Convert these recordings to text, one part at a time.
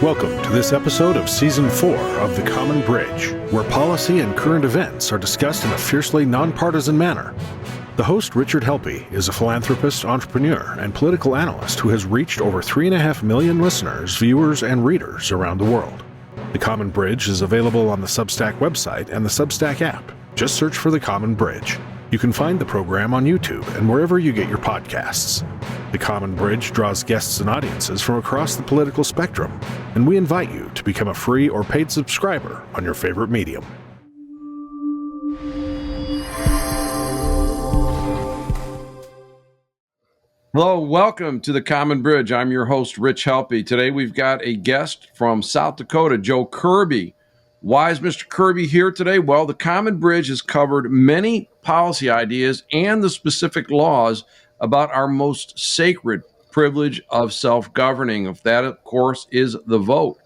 Welcome to this episode of Season 4 of The Common Bridge, where policy and current events are discussed in a fiercely nonpartisan manner. The host, Richard Helppie, is a philanthropist, entrepreneur, and political analyst who has reached over 3.5 million listeners, viewers, and readers around the world. The Common Bridge is available on the Substack website and the Substack app. Just search for The Common Bridge. You can find the program on YouTube and wherever you get your podcasts. The Common Bridge draws guests and audiences from across the political spectrum, and we invite you to become a free or paid subscriber on your favorite medium. Hello, welcome to the Common Bridge. I'm your host, Rich Helppie. Today we've got a guest from South Dakota, Joe Kirby. Why is Mr. Kirby here today? Well, the Common Bridge has covered many policy ideas and the specific laws about our most sacred privilege of self-governing. If that, of course, is the vote.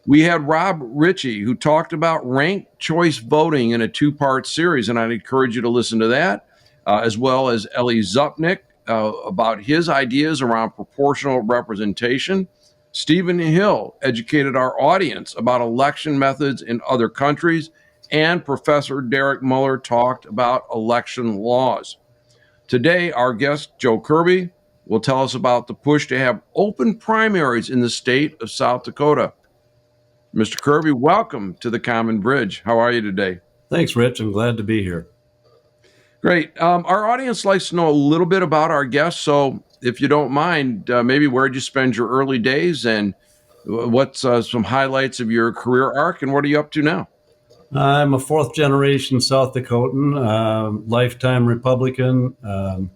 We had Rob Ritchie, who talked about ranked choice voting in a two-part series, and I'd encourage you to listen to that, as well as Ellie Zupnik about his ideas around proportional representation. Stephen Hill educated our audience about election methods in other countries, and Professor Derek Muller talked about election laws. Today, our guest, Joe Kirby, will tell us about the push to have open primaries in the state of South Dakota. Mr. Kirby, welcome to the Common Bridge. How are you today? Thanks, Rich. I'm glad to be here. Great. Our audience likes to know a little bit about our guests, so if you don't mind, maybe where did you spend your early days and what's some highlights of your career arc and what are you up to now? I'm a fourth generation South Dakotan, lifetime Republican, and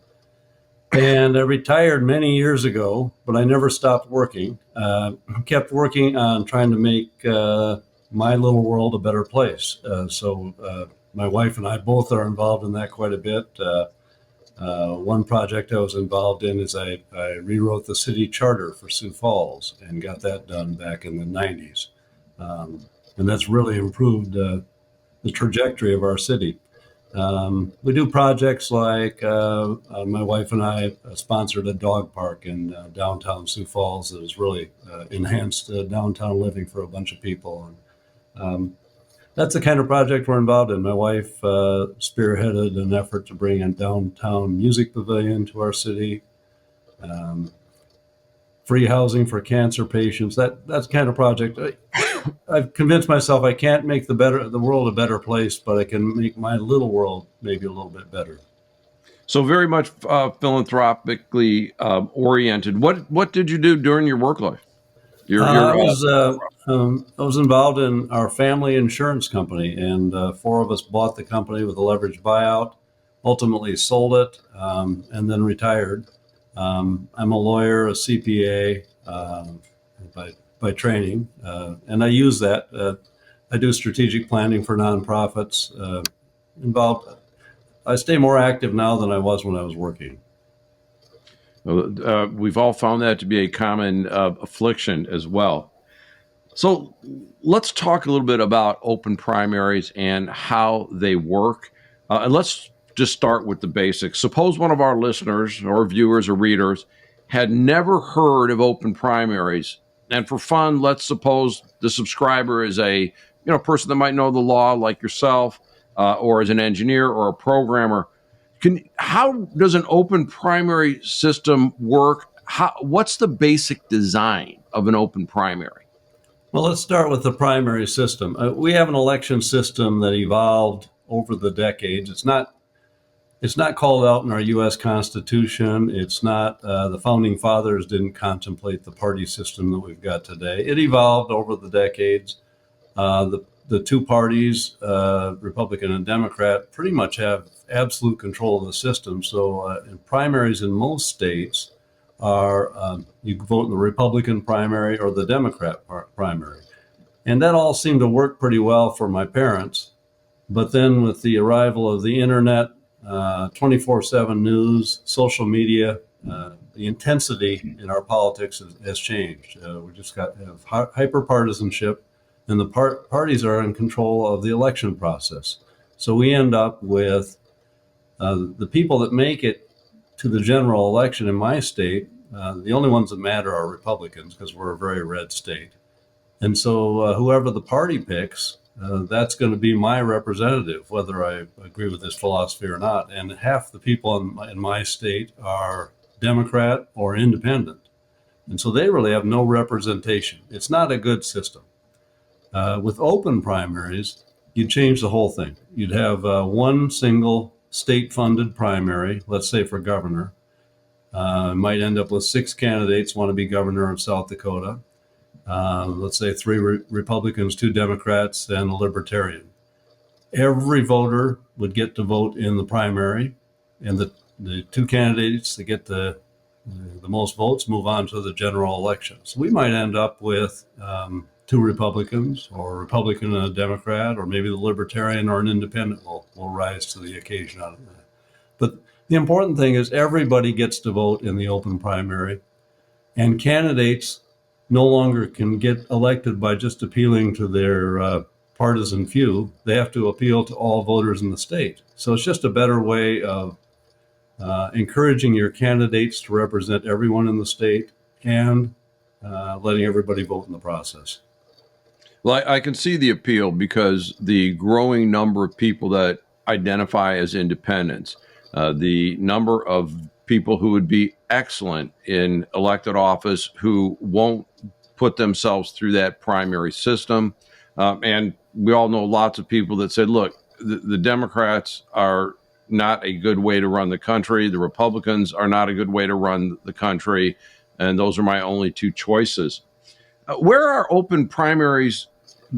I retired many years ago, but I never stopped working. Kept working on trying to make my little world a better place. So my wife and I both are involved in that quite a bit. One project I was involved in is I rewrote the city charter for Sioux Falls and got that done back in the 90s. And that's really improved the trajectory of our city. We do projects like my wife and I sponsored a dog park in downtown Sioux Falls that has really enhanced downtown living for a bunch of people. And that's the kind of project we're involved in. My wife spearheaded an effort to bring a downtown music pavilion to our city, free housing for cancer patients. That's the kind of project. I've convinced myself I can't make the world a better place, but I can make my little world maybe a little bit better. So very much philanthropically oriented. What did you do during your work life? I was involved in our family insurance company, and four of us bought the company with a leveraged buyout, ultimately sold it, and then retired. I'm a lawyer, a CPA by training, and I use that. I do strategic planning for nonprofits. I stay more active now than I was when I was working. We've all found that to be a common affliction as well. So let's talk a little bit about open primaries and how they work. And let's just start with the basics. Suppose one of our listeners or viewers or readers had never heard of open primaries. And for fun, let's suppose the subscriber is a person that might know the law like yourself, or as an engineer or a programmer. How does an open primary system work? What's the basic design of an open primary? Well, let's start with the primary system. We have an election system that evolved over the decades. It's not called out in our U.S. Constitution. It's not, the founding fathers didn't contemplate the party system that we've got today. It evolved over the decades. The two parties, Republican and Democrat, pretty much have absolute control of the system. So in primaries in most states are, you can vote in the Republican primary or the Democrat primary. And that all seemed to work pretty well for my parents. But then with the arrival of the internet, 24/7 news, social media, the intensity in our politics has changed. We just have hyper partisanship, and the parties are in control of the election process. So we end up with the people that make it to the general election in my state. The only ones that matter are Republicans because we're a very red state. And so whoever the party picks, that's going to be my representative, whether I agree with his philosophy or not. And half the people in my state are Democrat or independent. And so they really have no representation. It's not a good system. With open primaries, you'd change the whole thing. You'd have one single state-funded primary, let's say for governor. Might end up with 6 candidates want to be governor of South Dakota. Let's say 3 Republicans, 2 Democrats, and a Libertarian. Every voter would get to vote in the primary, and the 2 candidates that get the most votes move on to the general election. So we might end up with 2 Republicans, or a Republican and a Democrat, or maybe the Libertarian or an independent will rise to the occasion out of that. But the important thing is everybody gets to vote in the open primary, and candidates no longer can get elected by just appealing to their partisan few. They have to appeal to all voters in the state. So it's just a better way of encouraging your candidates to represent everyone in the state and letting everybody vote in the process. Well, I can see the appeal because the growing number of people that identify as independents, the number of people who would be excellent in elected office who won't put themselves through that primary system. And we all know lots of people that said, look, the Democrats are not a good way to run the country. The Republicans are not a good way to run the country. And those are my only 2 choices. Where are open primaries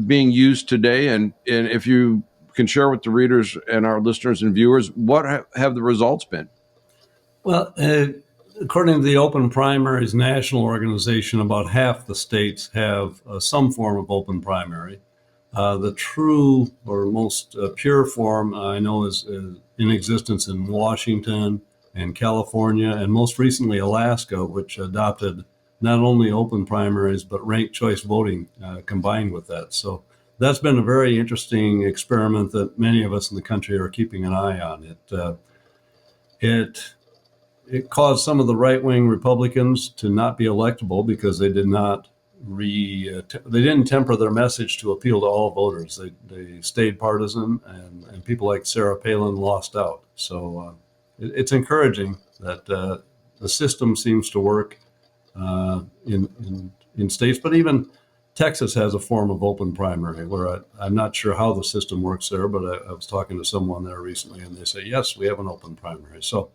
being used today? And if you can share with the readers and our listeners and viewers, what have the results been? Well, according to the Open Primaries National Organization, about half the states have some form of open primary. The true or most pure form I know is in existence in Washington and California, and most recently Alaska, which adopted not only open primaries, but ranked choice voting combined with that. So that's been a very interesting experiment that many of us in the country are keeping an eye on. It caused some of the right-wing Republicans to not be electable because they did not they didn't temper their message to appeal to all voters. They stayed partisan, and people like Sarah Palin lost out. So it's encouraging that the system seems to work in states, but even Texas has a form of open primary where I'm not sure how the system works there, but I was talking to someone there recently, and they say, yes, we have an open primary. So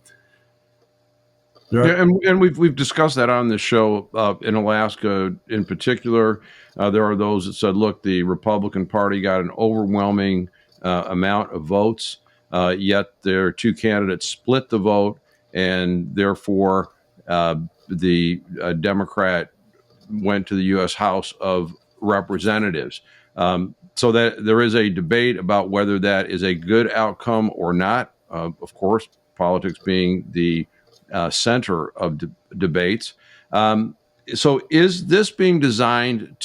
and we've discussed that on the show. In Alaska, in particular, there are those that said, "Look, the Republican Party got an overwhelming amount of votes, yet their 2 candidates split the vote, and therefore the Democrat went to the U.S. House of Representatives." So that there is a debate about whether that is a good outcome or not. Of course, politics being the center of debates. So is this being designed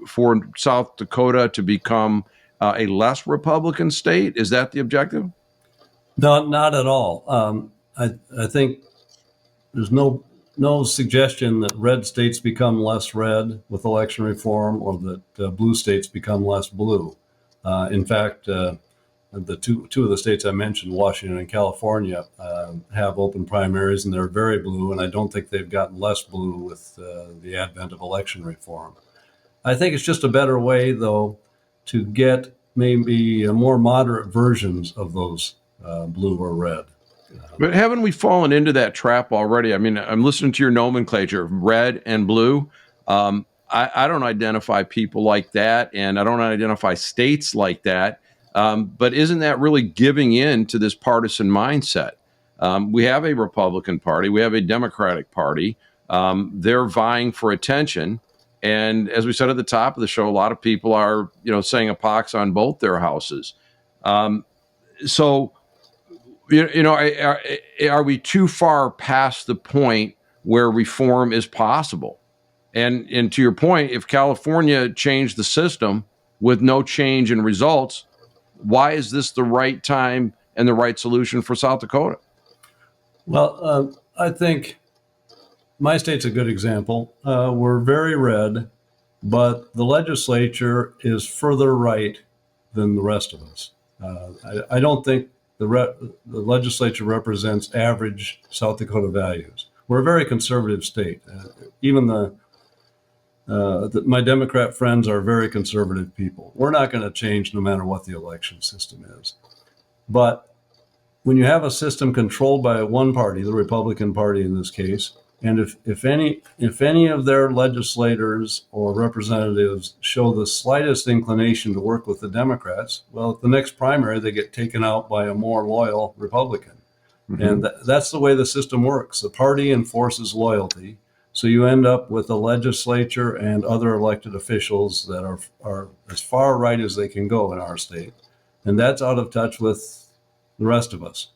for South Dakota to become a less Republican state? Is that the objective? No, not at all. I think there's no suggestion that red states become less red with election reform, or that blue states become less blue. In fact, the two of the states I mentioned, Washington and California, have open primaries, and they're very blue, and I don't think they've gotten less blue with the advent of election reform. I think it's just a better way, though, to get maybe more moderate versions of those blue or red. But haven't we fallen into that trap already? I mean, I'm listening to your nomenclature, red and blue. I don't identify people like that, and I don't identify states like that. But isn't that really giving in to this partisan mindset? We have a Republican Party. We have a Democratic Party. They're vying for attention. And as we said at the top of the show, a lot of people are, saying a pox on both their houses. So, are we too far past the point where reform is possible? And to your point, if California changed the system with no change in results, why is this the right time and the right solution for South Dakota? Well, I think my state's a good example. We're very red, but the legislature is further right than the rest of us. I don't think the legislature represents average South Dakota values. We're a very conservative state. Even my Democrat friends are very conservative people. We're not going to change no matter what the election system is. But when you have a system controlled by one party, the Republican Party in this case, and if any of their legislators or representatives show the slightest inclination to work with the Democrats, well, at the next primary, they get taken out by a more loyal Republican. Mm-hmm. And that's the way the system works. The party enforces loyalty. So you end up with a legislature and other elected officials that are as far right as they can go in our state. And that's out of touch with the rest of us.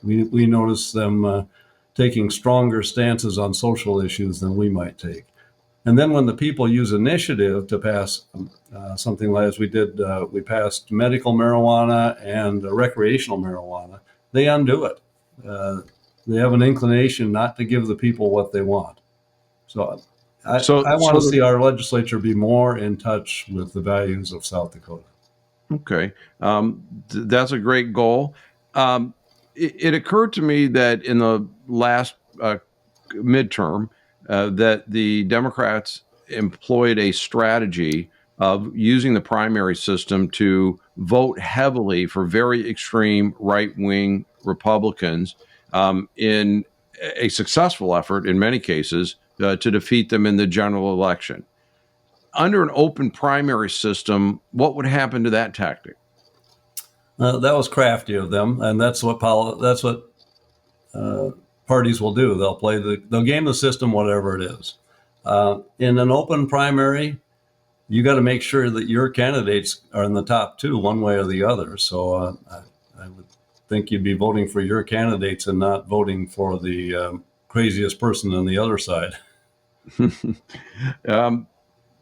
We notice them taking stronger stances on social issues than we might take. And then when the people use initiative to pass something like as we did, we passed medical marijuana and recreational marijuana, they undo it. They have an inclination not to give the people what they want. So I want to see our legislature be more in touch with the values of South Dakota. Okay. That's a great goal. It occurred to me that in the last midterm, that the Democrats employed a strategy of using the primary system to vote heavily for very extreme right-wing Republicans in a successful effort, in many cases, to defeat them in the general election. Under an open primary system, what would happen to that tactic? That was crafty of them, and that's what parties will do. They'll game the system, whatever it is. In an open primary, you got to make sure that your candidates are in the top two, one way or the other. So I would think you'd be voting for your candidates and not voting for the craziest person on the other side.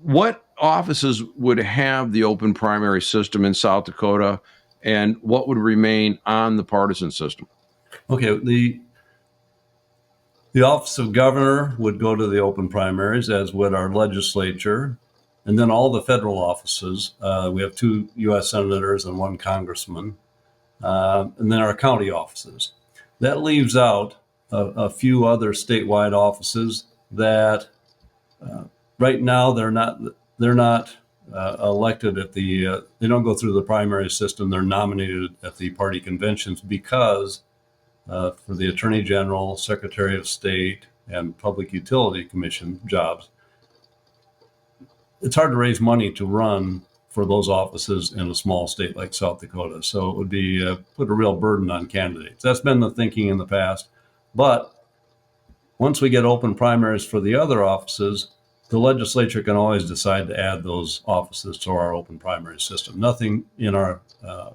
What offices would have the open primary system in South Dakota, and what would remain on the partisan system? Okay, the office of governor would go to the open primaries, as would our legislature, and then all the federal offices. We have 2 U.S. senators and 1 congressman, and then our county offices. That leaves out a few other statewide offices that right now they're not elected at the. They don't go through the primary system. They're nominated at the party conventions because for the Attorney General, Secretary of State, and Public Utility Commission jobs, it's hard to raise money to run for those offices in a small state like South Dakota. So it would be put a real burden on candidates. That's been the thinking in the past. But once we get open primaries for the other offices, the legislature can always decide to add those offices to our open primary system. Nothing in our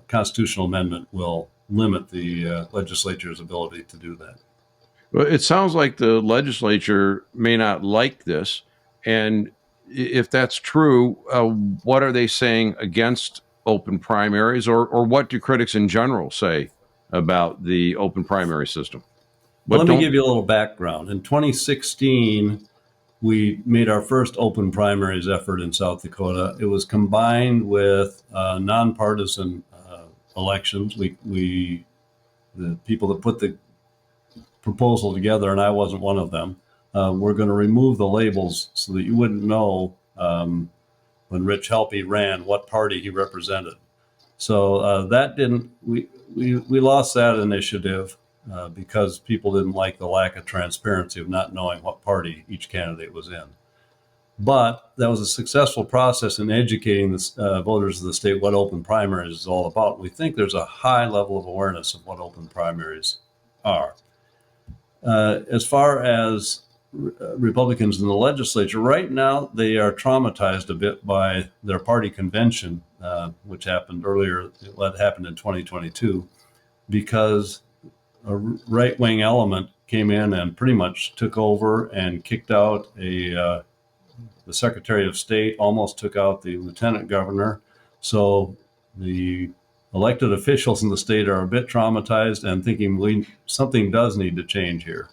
constitutional amendment will limit the legislature's ability to do that. Well, it sounds like the legislature may not like this. And if that's true, what are they saying against open primaries, or what do critics in general say about the open primary system? Let me give you a little background. In 2016, we made our first open primaries effort in South Dakota. It was combined with nonpartisan elections. The people that put the proposal together, and I wasn't one of them, we're going to remove the labels so that you wouldn't know when Rich Helppie ran what party he represented. So that didn't. We lost that initiative. Because people didn't like the lack of transparency of not knowing what party each candidate was in. But that was a successful process in educating the voters of the state what open primaries is all about. We think there's a high level of awareness of what open primaries are. As far as Republicans in the legislature, right now they are traumatized a bit by their party convention, which happened earlier. It happened in 2022, because a right-wing element came in and pretty much took over and kicked out the Secretary of State, almost took out the lieutenant governor. So the elected officials in the state are a bit traumatized and thinking something does need to change here.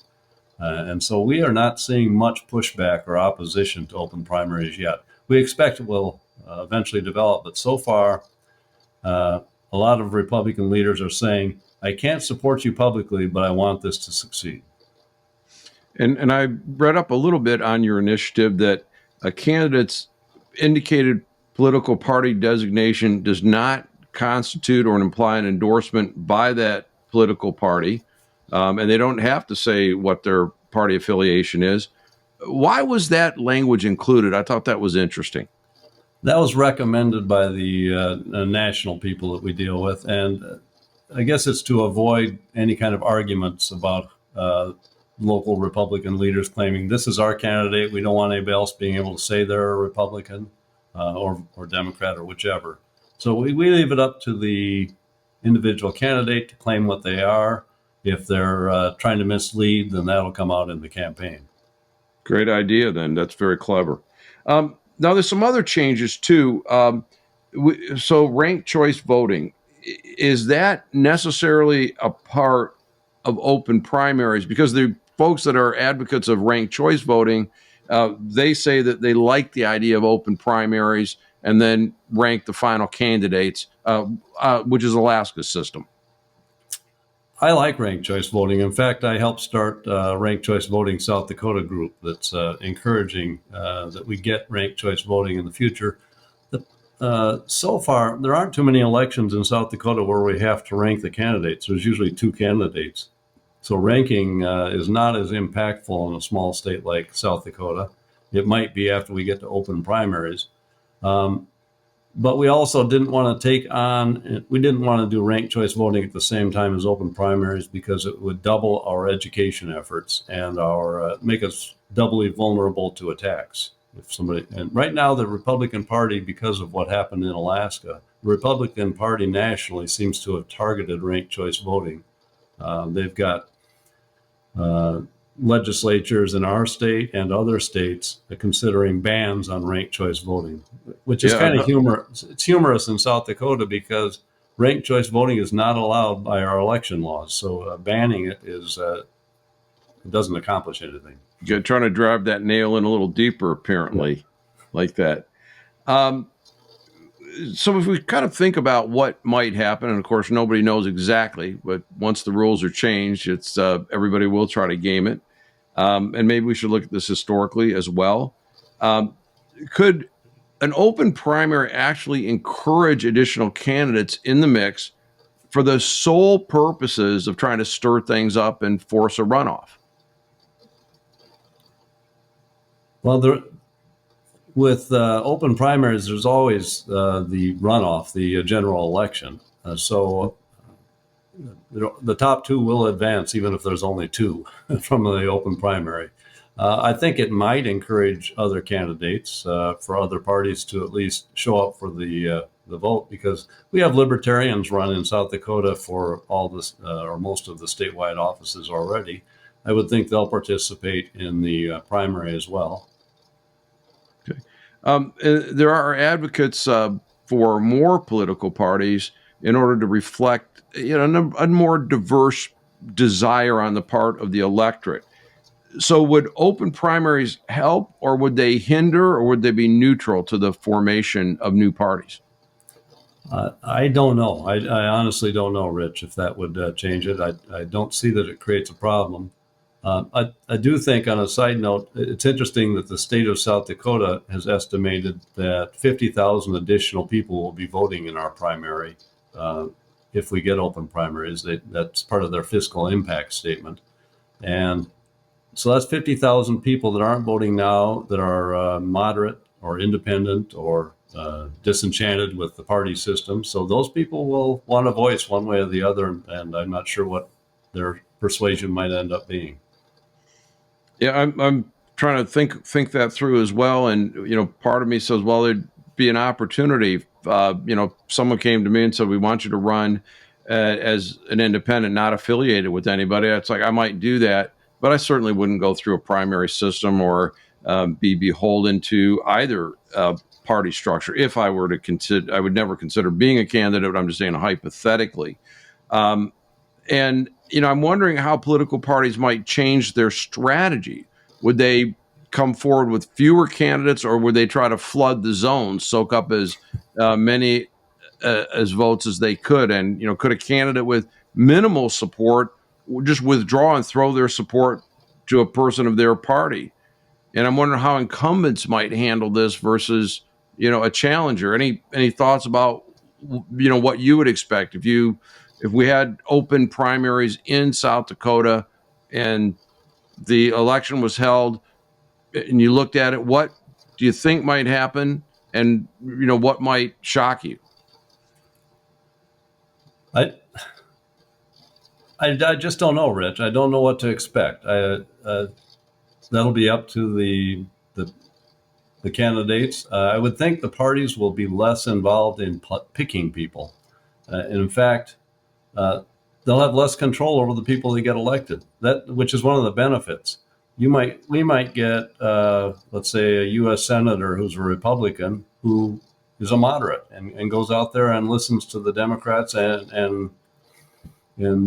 And so we are not seeing much pushback or opposition to open primaries yet. we expect it will eventually develop. But so far, a lot of Republican leaders are saying, I can't support you publicly, but I want this to succeed. And I read up a little bit on your initiative that a candidate's indicated political party designation does not constitute or imply an endorsement by that political party, and they don't have to say what their party affiliation is. Why was that language included? I thought that was interesting. That was recommended by the national people that we deal with, and I guess it's to avoid any kind of arguments about local Republican leaders claiming this is our candidate. We don't want anybody else being able to say they're a Republican or Democrat or whichever. So we leave it up to the individual candidate to claim what they are. If they're trying to mislead, then that'll come out in the campaign. Great idea, then. That's very clever. Now, there's some other changes, too. So ranked choice voting, is that necessarily a part of open primaries? Because the folks that are advocates of ranked choice voting, they say that they like the idea of open primaries and then rank the final candidates, which is Alaska's system. I like ranked choice voting. In fact, I helped start Ranked Choice Voting South Dakota group that's encouraging that we get ranked choice voting in the future. So far, there aren't too many elections in South Dakota where we have to rank the candidates. There's usually two candidates. So ranking is not as impactful in a small state like South Dakota. It might be after we get to open primaries. But we also didn't want to do ranked choice voting at the same time as open primaries because it would double our education efforts and make us doubly vulnerable to attacks. And right now, the Republican Party, because of what happened in Alaska, the Republican Party nationally seems to have targeted ranked choice voting. They've got legislatures in our state and other states considering bans on ranked choice voting, which is kind of humorous. It's humorous in South Dakota because ranked choice voting is not allowed by our election laws. So banning it it doesn't accomplish anything. You're trying to drive that nail in a little deeper, apparently, like that. So if we kind of think about what might happen, and of course nobody knows exactly, but once the rules are changed, it's everybody will try to game it, and maybe we should look at this historically as well. Could an open primary actually encourage additional candidates in the mix for the sole purposes of trying to stir things up and force a runoff? Well, with open primaries, there's always the runoff, the general election. So the top two will advance, even if there's only two from the open primary. I think it might encourage other candidates for other parties to at least show up for the vote, because we have libertarians run in South Dakota for all this or most of the statewide offices already. I would think they'll participate in the primary as well. There are advocates for more political parties in order to reflect, a more diverse desire on the part of the electorate. So would open primaries help, or would they hinder, or would they be neutral to the formation of new parties? I don't know. I honestly don't know, Rich, if that would change it. I don't see that it creates a problem. I do think, on a side note, it's interesting that the state of South Dakota has estimated that 50,000 additional people will be voting in our primary if we get open primaries. That's part of their fiscal impact statement. And so that's 50,000 people that aren't voting now, that are moderate or independent or disenchanted with the party system. So those people will want a voice one way or the other, and I'm not sure what their persuasion might end up being. Yeah, I'm trying to think that through as well. And, part of me says, well, there'd be an opportunity. Someone came to me and said, we want you to run as an independent, not affiliated with anybody. It's like, I might do that, but I certainly wouldn't go through a primary system or be beholden to either party structure. If I were to consider, I would never consider being a candidate, but I'm just saying hypothetically. And I'm wondering how political parties might change their strategy. Would they come forward with fewer candidates, or would they try to flood the zone, soak up as many as votes as they could? And could a candidate with minimal support just withdraw and throw their support to a person of their party? And I'm wondering how incumbents might handle this versus a challenger. Any thoughts about what you would expect if we had open primaries in South Dakota and the election was held and you looked at it? What do you think might happen, and what might shock you? I just don't know, Rich. I don't know what to expect. That'll be up to the candidates. I would think the parties will be less involved in picking people. And in fact, they'll have less control over the people that get elected. Which is one of the benefits. We might get, let's say, a U.S. senator who's a Republican who is a moderate and goes out there and listens to the Democrats and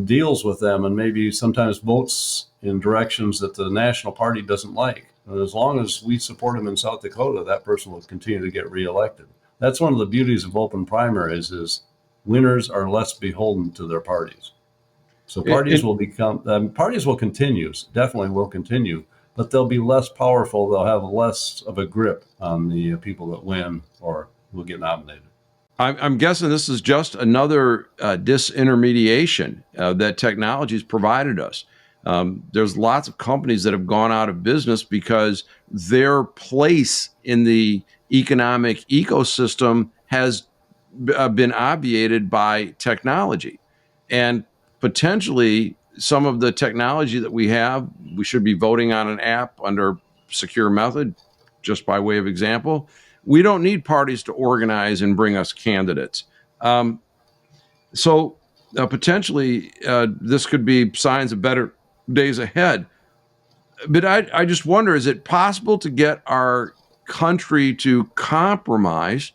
deals with them, and maybe sometimes votes in directions that the national party doesn't like. And as long as we support him in South Dakota, that person will continue to get reelected. That's one of the beauties of open primaries, is winners are less beholden to their parties. So parties will continue, definitely will continue, but they'll be less powerful. They'll have less of a grip on the people that win or will get nominated. I'm guessing this is just another disintermediation that technology's provided us. There's lots of companies that have gone out of business because their place in the economic ecosystem has been obviated by technology. And potentially some of the technology that we have, we should be voting on an app under secure method, just by way of example. We don't need parties to organize and bring us candidates. So potentially this could be signs of better days ahead. But I just wonder, is it possible to get our country to compromise?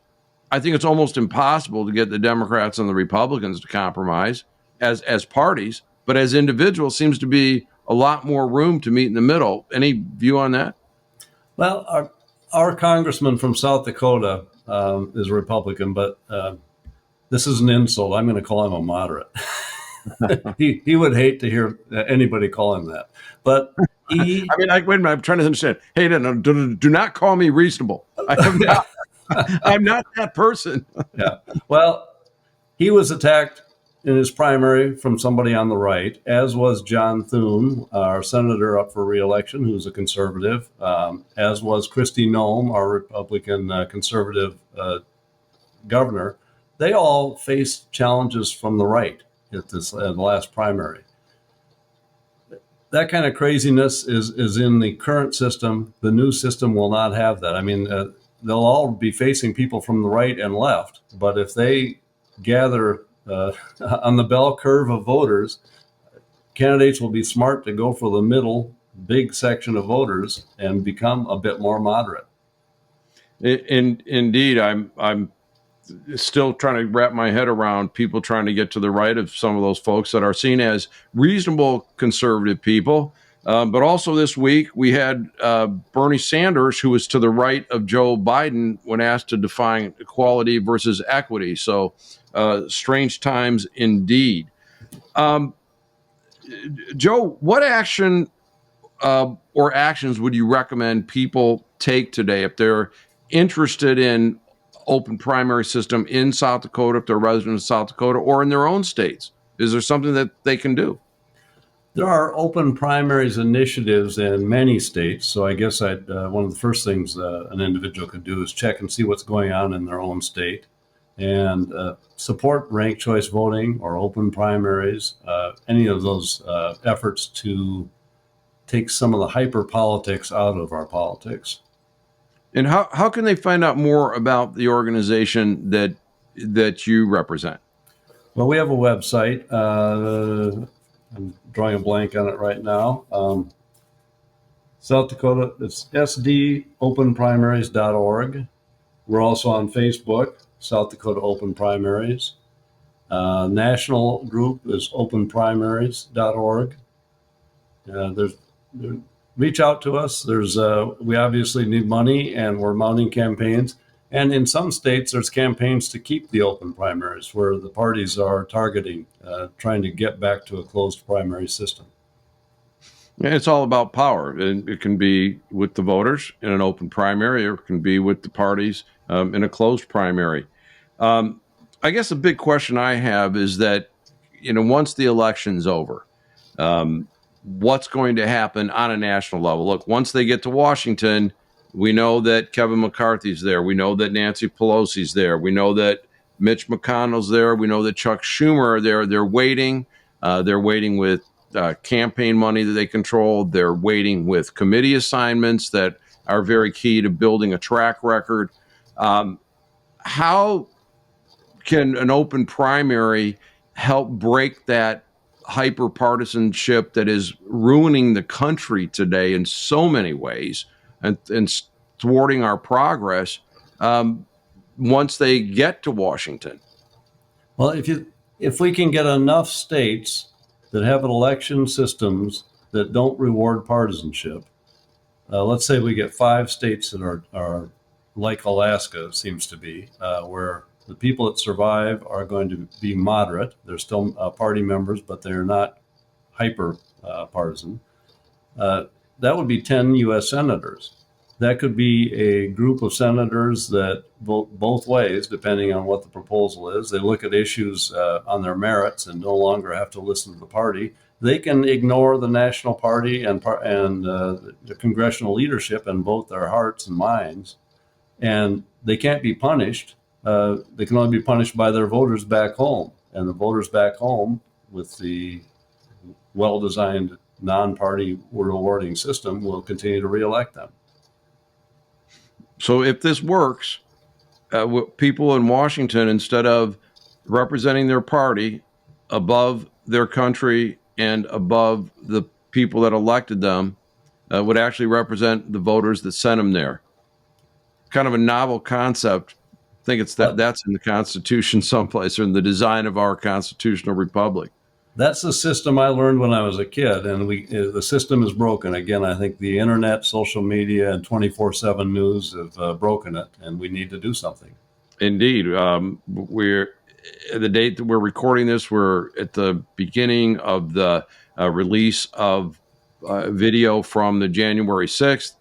I think it's almost impossible to get the Democrats and the Republicans to compromise as parties, but as individuals seems to be a lot more room to meet in the middle. Any view on that? Well, our congressman from South Dakota is a Republican, but this is an insult. I'm going to call him a moderate. He would hate to hear anybody call him that. But wait a minute, I'm trying to understand. Hey, no, do not call me reasonable. I'm not that person. Yeah. Well, he was attacked in his primary from somebody on the right, as was John Thune, our senator up for re-election, who's a conservative, as was Kristi Noem, our Republican conservative governor. They all faced challenges from the right at the last primary. That kind of craziness is in the current system. The new system will not have that. I mean, they'll all be facing people from the right and left, but if they gather on the bell curve of voters, candidates will be smart to go for the middle big section of voters and become a bit more moderate. Indeed, I'm still trying to wrap my head around people trying to get to the right of some of those folks that are seen as reasonable conservative people. But also this week we had Bernie Sanders, who was to the right of Joe Biden when asked to define equality versus equity. So strange times indeed. Joe, what action or actions would you recommend people take today if they're interested in open primary system in South Dakota, if they're residents of South Dakota, or in their own states? Is there something that they can do? There are open primaries initiatives in many states. So I guess one of the first things an individual could do is check and see what's going on in their own state and support ranked choice voting or open primaries, any of those efforts to take some of the hyper politics out of our politics. And how can they find out more about the organization that you represent? Well, we have a website. I'm drawing a blank on it right now. South Dakota, it's sdopenprimaries.org. We're also on Facebook, South Dakota Open Primaries. National group is openprimaries.org. reach out to us. We obviously need money, and we're mounting campaigns. And in some states, there's campaigns to keep the open primaries where the parties are targeting, trying to get back to a closed primary system. And it's all about power. And it can be with the voters in an open primary, or it can be with the parties in a closed primary. I guess a big question I have is that, once the election's over, what's going to happen on a national level? Look, once they get to Washington, we know that Kevin McCarthy's there. We know that Nancy Pelosi's there. We know that Mitch McConnell's there. We know that Chuck Schumer are there. They're waiting. They're waiting with campaign money that they control. They're waiting with committee assignments that are very key to building a track record. How can an open primary help break that hyper partisanship that is ruining the country today in so many ways and thwarting our progress once they get to Washington? Well, if we can get enough states that have election systems that don't reward partisanship, let's say we get 5 states that are like Alaska seems to be, where the people that survive are going to be moderate. They're still party members, but they're not hyper partisan. That would be 10 U.S. senators. That could be a group of senators that vote both ways, depending on what the proposal is. They look at issues on their merits and no longer have to listen to the party. They can ignore the national party and the congressional leadership and vote their hearts and minds. And they can't be punished. They can only be punished by their voters back home. And the voters back home, with the well-designed non-party rewarding system, will continue to reelect them. So if this works, people in Washington, instead of representing their party above their country and above the people that elected them, would actually represent the voters that sent them there. Kind of a novel concept. I think that's in the Constitution someplace, or in the design of our constitutional republic. That's the system I learned when I was a kid, and the system is broken. Again, I think the internet, social media, and 24/7 news have broken it, and we need to do something. Indeed. We're at the date that we're recording this, we're at the beginning of the release of video from the January 6th.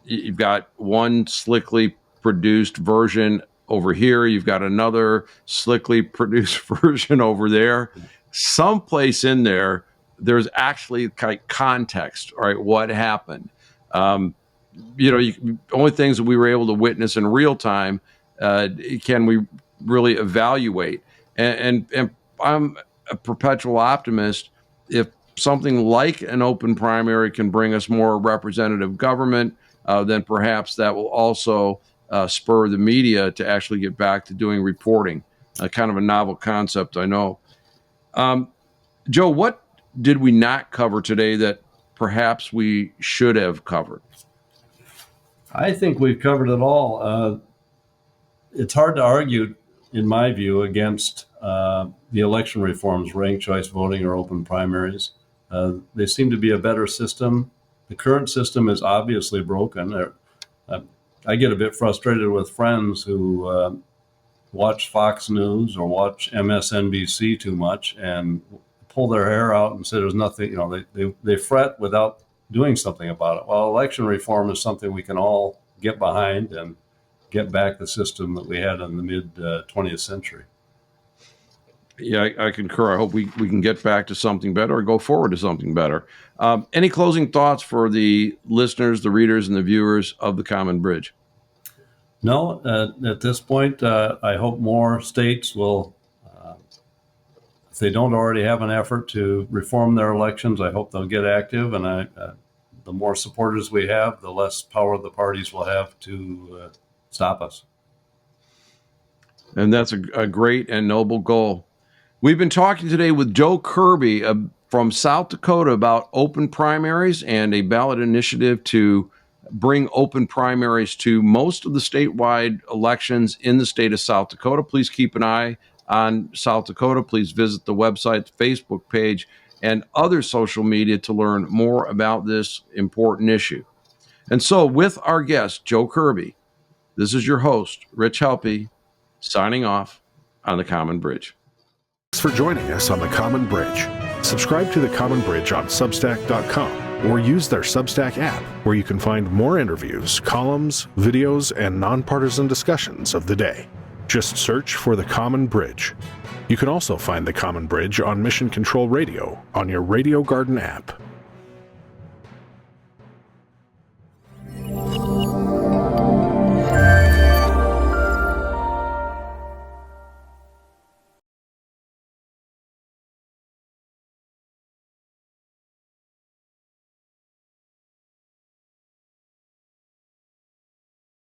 You've got one slickly produced version over here. You've got another slickly produced version over there. Someplace in there, there's actually context, right? What happened? Only things that we were able to witness in real time can we really evaluate. And I'm a perpetual optimist. If something like an open primary can bring us more representative government, then perhaps that will also spur the media to actually get back to doing reporting. Kind of a novel concept, I know. Joe, what did we not cover today that perhaps we should have covered? I think we've covered it all. It's hard to argue, in my view, against the election reforms, ranked choice voting or open primaries. They seem to be a better system. The current system is obviously broken. I get a bit frustrated with friends who watch Fox News or watch MSNBC too much and pull their hair out and say there's nothing, they fret without doing something about it. Well, election reform is something we can all get behind and get back the system that we had in the mid 20th century. Yeah, I concur. I hope we can get back to something better or go forward to something better. Any closing thoughts for the listeners, the readers, and the viewers of the Common Bridge? No, at this point, I hope more states will, if they don't already have an effort to reform their elections, I hope they'll get active. And the more supporters we have, the less power the parties will have to stop us. And that's a great and noble goal. We've been talking today with Joe Kirby from South Dakota about open primaries and a ballot initiative to bring open primaries to most of the statewide elections in the state of South Dakota. Please keep an eye on South Dakota. Please visit the website, the Facebook page, and other social media to learn more about this important issue. And so, with our guest, Joe Kirby, this is your host, Rich Helppie, signing off on the Common Bridge. Thanks for joining us on the Common Bridge. Subscribe to the Common Bridge on Substack.com or use their Substack app, where you can find more interviews, columns, videos, and nonpartisan discussions of the day. Just search for the Common Bridge. You can also find the Common Bridge on Mission Control Radio on your Radio Garden app.